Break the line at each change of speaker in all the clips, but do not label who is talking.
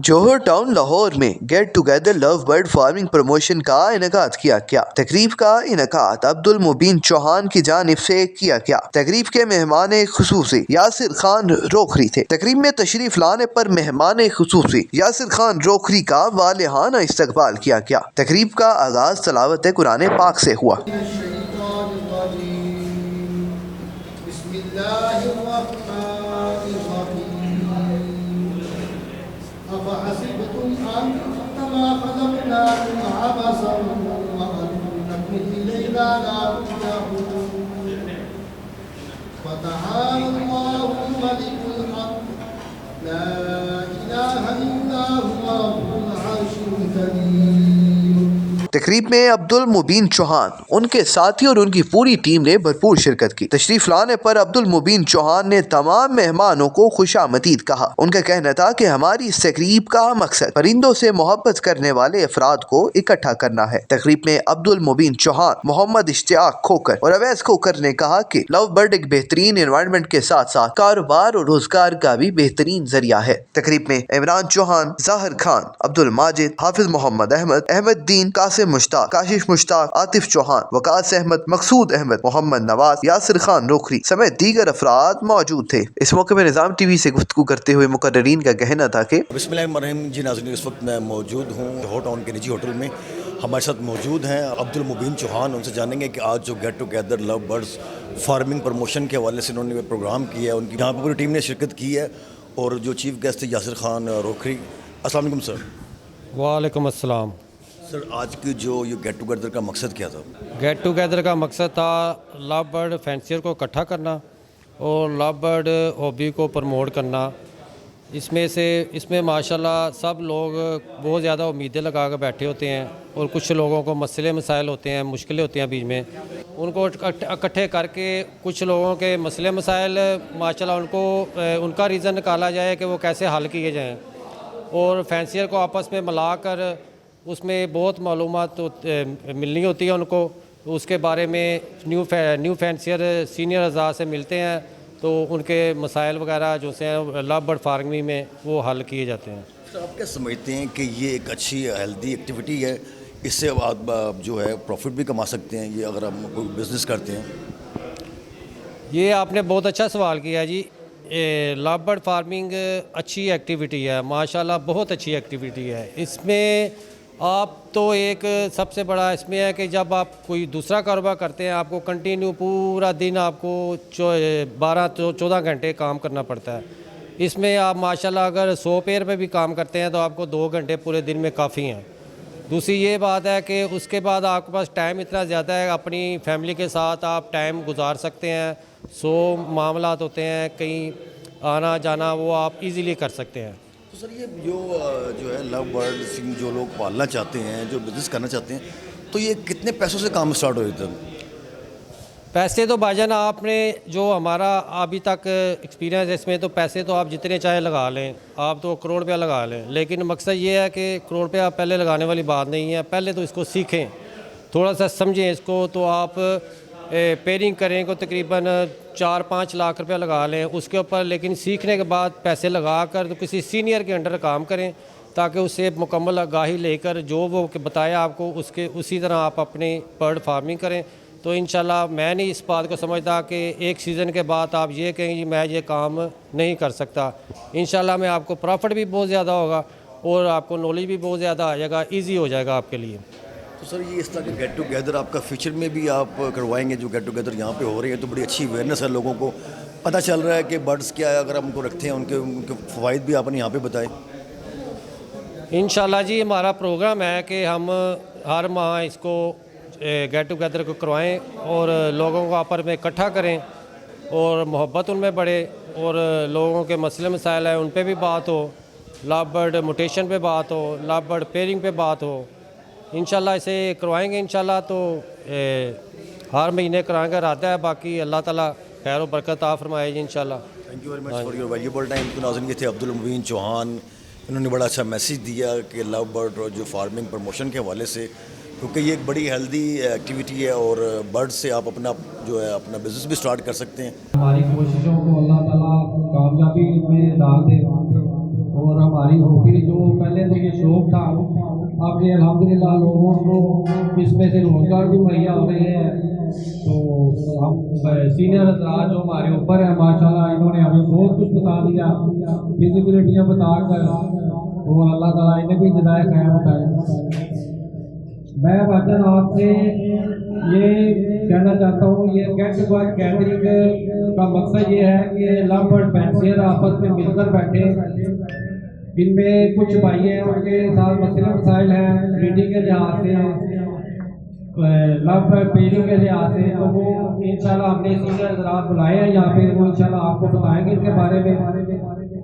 جوہر town Lahore میں get together لو bird farming promotion کا انعقاد کیا گیا۔ تقریب کا انعقاد عبد المبین چوہان کی جانب سے کیا گیا۔ تقریب کے مہمان خصوصی یاسر خان روکھری تھے۔ تقریب میں تشریف لانے پر مہمان خصوصی یاسر خان روکھری کا والہانہ استقبال کیا گیا۔ تقریب کا آغاز تلاوت قرآن پاک سے ہوا۔
أنما خلقناكم عبثا وأنكم إلينا لا ترجعون فتعالى الله الملك الحق لا إله إلا هو رب العرش الكريم۔
تقریب میں عبد المبین چوہان، ان کے ساتھی اور ان کی پوری ٹیم نے بھرپور شرکت کی۔ تشریف لانے پر عبد المبین چوہان نے تمام مہمانوں کو خوش آمدید کہا۔ ان کا کہنا تھا کہ ہماری اس تقریب کا مقصد پرندوں سے محبت کرنے والے افراد کو اکٹھا کرنا ہے۔ تقریب میں عبد المبین چوہان، محمد اشتیاق کھوکر اور اویس کھوکر نے کہا کہ لو برڈ ایک بہترین انوائرمنٹ کے ساتھ ساتھ کاروبار اور روزگار کا بھی بہترین ذریعہ ہے۔ تقریب میں عمران چوہان، ظاہر خان، عبد الماجد، حافظ محمد احمد، احمد دین، قاسم مشتاق، کاشف مشتاق، عاطف چوہان، وقاص احمد، مقصود احمد، محمد نواز، یاسر خان روکھری سمیت دیگر افراد موجود تھے۔ اس موقع میں نظام ٹی وی سے گفتگو کرتے ہوئے مقررین کا کہنا تھا کہ
بسم اللہ الرحمن الرحیم۔ جی ناظرین، اس وقت میں موجود ہوں جوہر ٹاؤن کے نجی ہوٹل میں۔ ہمارے ساتھ موجود ہیں عبد المبین چوہان۔ ان سے جانیں گے کہ آج جو گیٹ ٹوگیدر لو برڈز فارمنگ پروموشن کے حوالے سے انہوں نے پروگرام کیا ہے، ان کی یہاں پہ پوری ٹیم نے شرکت کی ہے، اور جو چیف گیسٹ تھے یاسر خان روکھری۔ السلام علیکم سر۔
وعلیکم السلام۔
سر، آج کی جو یہ گیٹ ٹوگیدر کا مقصد کیا تھا؟
گیٹ ٹوگیدر کا مقصد تھا لو برڈ فینسیئر کو اکٹھا کرنا اور لو برڈ ہابی کو پروموٹ کرنا۔ اس میں ماشاءاللہ سب لوگ بہت زیادہ امیدیں لگا کے بیٹھے ہوتے ہیں، اور کچھ لوگوں کو مسئلے مسائل ہوتے ہیں، مشکلیں ہوتی ہیں بیچ میں، ان کو اکٹھے کر کے کچھ لوگوں کے مسئلے مسائل ماشاءاللہ ان کا ریزن نکالا جائے کہ وہ کیسے حل کیے جائیں، اور فینسیئر کو آپس میں ملا کر اس میں بہت معلومات ملنی ہوتی ہے ان کو۔ اس کے بارے میں نیو فینسیئر سینئر اعضاء سے ملتے ہیں، تو ان کے مسائل وغیرہ جو سے لو برڈ فارمنگ میں وہ حل کیے جاتے ہیں۔
سر، آپ کیا سمجھتے ہیں کہ یہ ایک اچھی ہیلدی ایکٹیویٹی ہے؟ اس سے آپ جو ہے پروفٹ بھی کما سکتے ہیں، یہ اگر ہم کوئی بزنس کرتے ہیں؟
یہ آپ نے بہت اچھا سوال کیا جی۔ لو برڈ فارمنگ اچھی ایکٹیویٹی ہے، ماشاءاللہ بہت اچھی ایکٹیویٹی ہے۔ اس میں آپ تو ایک سب سے بڑا اس میں ہے کہ جب آپ کوئی دوسرا کاروبار کرتے ہیں، آپ کو کنٹینیو پورا دن آپ کو 12-14 گھنٹے کام کرنا پڑتا ہے۔ اس میں آپ ماشاءاللہ اگر 100 پیر پہ بھی کام کرتے ہیں تو آپ کو 2 گھنٹے پورے دن میں کافی ہیں۔ دوسری یہ بات ہے کہ اس کے بعد آپ کے پاس ٹائم اتنا زیادہ ہے، اپنی فیملی کے ساتھ آپ ٹائم گزار سکتے ہیں۔ 100 معاملات ہوتے ہیں، کہیں آنا جانا وہ آپ ایزیلی کر سکتے ہیں۔
تو سر، یہ جو ہے لو برڈ جو لوگ پالنا چاہتے ہیں، جو بزنس کرنا چاہتے ہیں، تو یہ کتنے پیسوں سے کام اسٹارٹ ہوئے تھے؟
پیسے تو بھائی جان آپ نے جو ہمارا ابھی تک ایکسپیرینس ہے اس میں، تو پیسے تو آپ جتنے چاہے لگا لیں، آپ تو کروڑ روپیہ لگا لیں، لیکن مقصد یہ ہے کہ کروڑ روپیہ پہلے لگانے والی بات نہیں ہے۔ پہلے تو اس کو سیکھیں، تھوڑا سا سمجھیں اس کو، تو آپ پیرنگ کریں کو تقریباً 4-5 لاکھ روپیہ لگا لیں اس کے اوپر، لیکن سیکھنے کے بعد پیسے لگا کر تو کسی سینئر کے انڈر کام کریں، تاکہ اس سے مکمل آگاہی لے کر جو وہ بتایا آپ کو اسی طرح آپ اپنی برڈ فارمنگ کریں۔ تو انشاءاللہ میں نہیں اس بات کو سمجھتا کہ ایک سیزن کے بعد آپ یہ کہیں کہ میں یہ کام نہیں کر سکتا۔ انشاءاللہ میں آپ کو پروفٹ بھی بہت زیادہ ہوگا، اور آپ کو نالج بھی بہت زیادہ آ جائے گا، ایزی ہو جائے گا آپ کے لیے۔
تو سر، یہ اس طرح کے گیٹ ٹوگیدر آپ کا فیوچر میں بھی آپ کروائیں گے؟ جو گیٹ ٹوگیدر یہاں پہ ہو رہی ہے تو بڑی اچھی اویئرنیس ہے، لوگوں کو پتہ چل رہا ہے کہ برڈس کیا ہے، اگر ہم ان کو رکھتے ہیں ان کے فوائد بھی آپ نے یہاں پہ بتائے۔
انشاءاللہ جی، ہمارا پروگرام ہے کہ ہم ہر ماہ اس کو گیٹ ٹوگیدر کو کروائیں، اور لوگوں کو آپس میں اکٹھا کریں، اور محبت ان میں بڑھے، اور لوگوں کے مسئلے مسائل ہیں ان پہ بھی بات ہو، لو برڈ موٹیشن پہ بات ہو، لو برڈ پیرنگ پہ بات ہو۔ انشاءاللہ اسے کروائیں گے انشاءاللہ، تو ہر مہینے کرانے کا ارادہ ہے۔ باقی اللہ تعالیٰ خیر و برکت عطا فرمائے جی انشاءاللہ۔
Thank you very much for your valuable time. تو ناظرین، یہ تھے عبد المبین چوہان۔ انہوں نے بڑا اچھا میسیج دیا کہ لو برڈ جو فارمنگ پروموشن کے حوالے سے، کیونکہ یہ ایک بڑی ہیلدی ایکٹیویٹی ہے، اور برڈ سے آپ اپنا جو ہے اپنا بزنس بھی سٹارٹ کر سکتے ہیں۔
ہماری کوششوں کو اللہ تعالیٰ کامیابی میں ڈال دے، اور ہماری ہماری ہابی جو پہلے سے یہ شوق تھا، اب یہ الحمدللہ لوگوں کو اس میں سے روزگار بھی مہیا ہو رہے ہیں. تو ہم سینئر حضرات جو ہمارے اوپر ہیں ماشاءاللہ انہوں نے ہمیں بہت کچھ بتا دیا، فزیبلٹیاں بتا کر، اور اللہ تعالیٰ انہیں بھی جزائے خیر بتائے. میں بھائی آپ سے یہ کہنا چاہتا ہوں، یہ گیٹ ٹوگیدر گیدرنگ کا مقصد یہ ہے کہ لو برڈ فینسیئر آپس میں مل کر بیٹھے. ان میں کچھ بھائی ہیں ان کے ساتھ مسئلے مسائل ہیں بریڈنگ کے لحاظ سے، لو برڈ پیرنگ کے لحاظ سے، تو وہ انشاءاللہ ہم نے سینئر حضرات بلائے ہیں یہاں پہ، وہ انشاءاللہ آپ کو بتائیں گے اس کے بارے میں.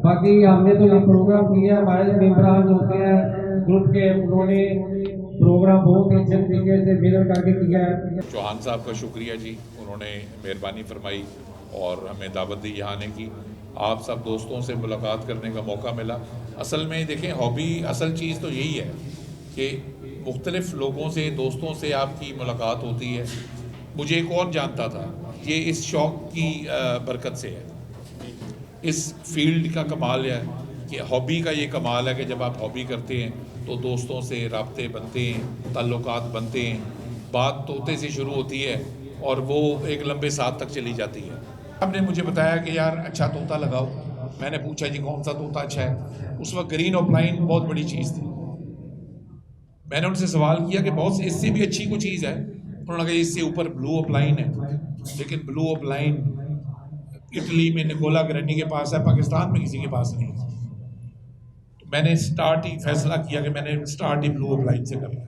باقی ہم نے تو یہ پروگرام کیا ہے، ہمارے ممبران جو ہوتے ہیں گروپ کے، انہوں نے پروگرام بہت ہی اچھے طریقے سے مل کر کے کیا ہے.
چوہان صاحب کا شکریہ جی، انہوں نے مہربانی فرمائی اور ہمیں دعوت دی یہاں آنے کی. آپ سب دوستوں سے ملاقات کرنے کا موقع ملا. اصل میں دیکھیں ہابی، اصل چیز تو یہی ہے کہ مختلف لوگوں سے، دوستوں سے آپ کی ملاقات ہوتی ہے. مجھے ایک اور جانتا تھا، یہ اس شوق کی برکت سے ہے. اس فیلڈ کا کمال ہے کہ ہابی کا یہ کمال ہے کہ جب آپ ہابی کرتے ہیں تو دوستوں سے رابطے بنتے ہیں، تعلقات بنتے ہیں، بات طوطے سے شروع ہوتی ہے اور وہ ایک لمبے ساتھ تک چلی جاتی ہے. آپ نے مجھے بتایا کہ یار اچھا طوطا لگاؤ. میں نے پوچھا جی کون سا طوطا اچھا ہے. اس وقت گرین آف لائن بہت بڑی چیز تھی. میں نے ان سے سوال کیا کہ بہت اس سے بھی اچھی کوئی چیز ہے. انہوں نے کہا اس سے اوپر بلو آف لائن ہے، لیکن بلو آف لائن اٹلی میں نکولا گرینی کے پاس ہے، پاکستان میں کسی کے پاس نہیں ہے. میں نے سٹارٹ ہی فیصلہ کیا کہ میں نے سٹارٹ ہی بلو آف لائن سے کرنا.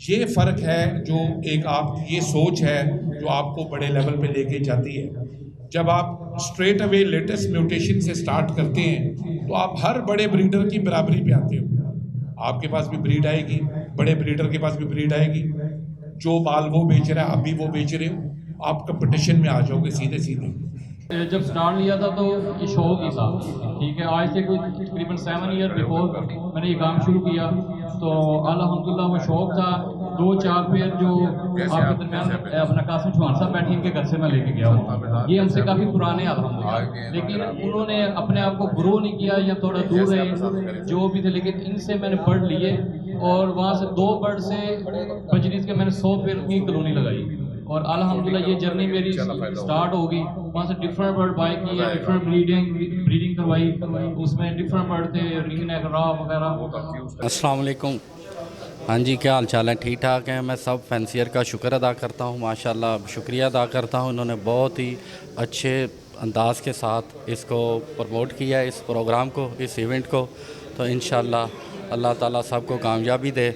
یہ فرق ہے جو ایک آپ یہ سوچ ہے جو آپ کو بڑے لیول پہ لے کے جاتی ہے. جب آپ اسٹریٹ اوے لیٹسٹ میوٹیشن سے سٹارٹ کرتے ہیں تو آپ ہر بڑے بریڈر کی برابری پہ آتے ہو. آپ کے پاس بھی بریڈ آئے گی، بڑے بریڈر کے پاس بھی بریڈ آئے گی. جو مال وہ بیچ رہا ہے آپ بھی وہ بیچ رہے ہو، آپ کمپٹیشن میں آ جاؤ گے سیدھے سیدھے.
جب سٹارٹ لیا تھا تو یہ شوق ہی تھا، ٹھیک ہے. آج سے کوئی تقریباً 7 ایئر بیفور میں نے یہ کام شروع کیا تو الحمدللہ وہ شوق تھا. 2-4 پیر جو آپ کے درمیان اپنا قاسم چوہان صاحب بیٹھے ان کے گھر سے میں لے کے گیا ہوں. یہ ہم سے کافی پرانے الحمدللہ، لیکن انہوں نے اپنے آپ کو گرو نہیں کیا یا تھوڑا دور رہے جو بھی تھے. لیکن ان سے میں نے برڈ لیے اور وہاں سے 2 برڈ سے بجریز کے میں نے 100 پیر کی کالونی لگائی. اور الحمدللہ یہ جرنی میری سٹارٹ ہو گئی. وہاں سے ڈفرینٹ برڈ بائی کیے، ڈفرینٹ بریڈنگ کروائی. اس میں ڈفرینٹ برڈ تھے، رنگ نیک، را وغیرہ.
السلام علیکم. ہاں جی، کیا حال چال ہے؟ ٹھیک ٹھاک ہیں. میں سب فینسیئر کا شکر ادا کرتا ہوں، ماشاءاللہ شکریہ ادا کرتا ہوں. انہوں نے بہت ہی اچھے انداز کے ساتھ اس کو پروموٹ کیا ہے، اس پروگرام کو، اس ایونٹ کو. تو انشاءاللہ اللہ تعالیٰ سب کو کامیابی دے.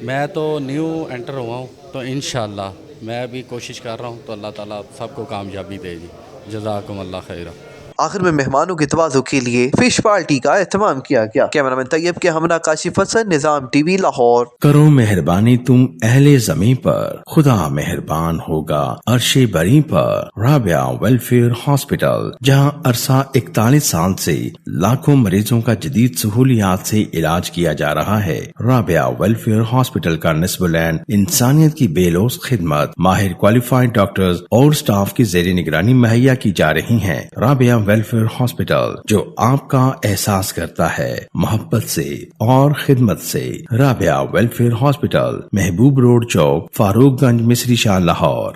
میں تو نیو انٹر ہوا ہوں تو انشاءاللہ میں بھی کوشش کر رہا ہوں تو اللہ تعالیٰ سب کو کامیابی دے جی. جزاکم اللہ خیرہ.
آخر میں مہمانوں کے تواضع کے لیے فش پارٹی کا اہتمام کیا گیا. کیمرہ مین طیب کے ہمراہ کاشف حسن، نظام ٹی وی، لاہور.
کرو مہربانی تم اہل زمیں پر، خدا مہربان ہوگا عرش بری پر. رابعہ ویلفیئر ہاسپٹل، جہاں عرصہ 41 سال سے لاکھوں مریضوں کا جدید سہولیات سے علاج کیا جا رہا ہے. رابعہ ویلفیئر ہاسپٹل کا نصب العین انسانیت کی بے لوث خدمت ماہر کوالیفائڈ ڈاکٹرز اور سٹاف کی زیر نگرانی مہیا کی جا رہی ہیں. رابعہ ویلفیئر ہاسپٹل جو آپ کا احساس کرتا ہے محبت سے اور خدمت سے. رابعہ ویلفیئر ہاسپٹل، محبوب روڈ چوک، فاروق گنج، مصری شاہ، لاہور.